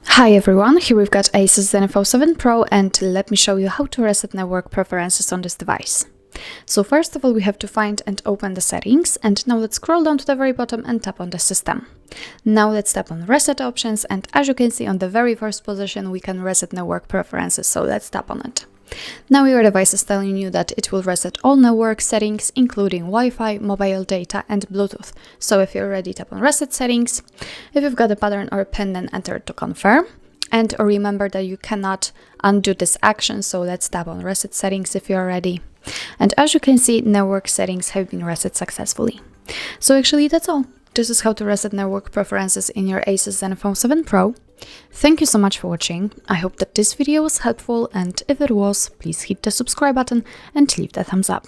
Hi everyone, here we've got ASUS Zenfone 7 Pro, and let me show you how to reset network preferences on this device. So first of all, we have to find and open the settings, and now let's scroll down to the very bottom and tap on the system. Now let's tap on reset options, and as you can see on the very first position we can reset network preferences, so let's tap on it. Now your device is telling you that it will reset all network settings, including Wi-Fi, mobile data and Bluetooth. So if you're ready, tap on reset settings. If you've got a pattern or a pin, then enter it to confirm. And remember that you cannot undo this action, so let's tap on reset settings if you're ready. And as you can see, network settings have been reset successfully. So actually that's all. This is how to reset network preferences in your ASUS Zenfone 7 Pro. Thank you so much for watching. I hope that this video was helpful, and if it was, please hit the subscribe button and leave the thumbs up.